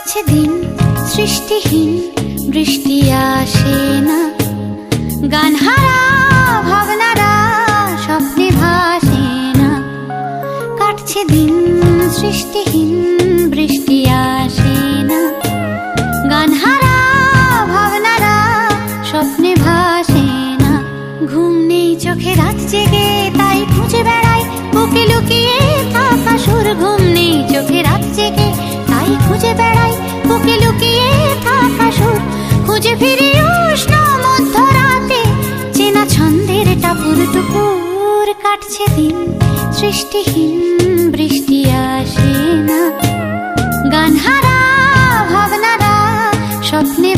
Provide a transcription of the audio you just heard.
কাটছে দিন সৃষ্টিহীন, বৃষ্টি আসে না, গান হারা ভাবনারা স্বপ্নে ভাসে না। কাটছে দিন সৃষ্টিহীন, বৃষ্টি আসে না, গান হারা ভাবনারা স্বপ্নে ভাসে না। ঘুম নেই চোখে রাত জেগে তাই খুঁজে বেড়াই বুকে লুকিয়ে থাকা সুর। ঘুম নেই চোখে রাত জেগে তাই খুঁজে বেড়াই বুকে লুকিয়ে থাকা সুর। খুঁজে ফিরি উষ্ণ মধ্যরাতে চেনা ছন্দের টাপুর টুপুর। কাটছে দিন সৃষ্টিহীন, বৃষ্টি আসে না, গান হারা ভাবনারা স্বপ্নে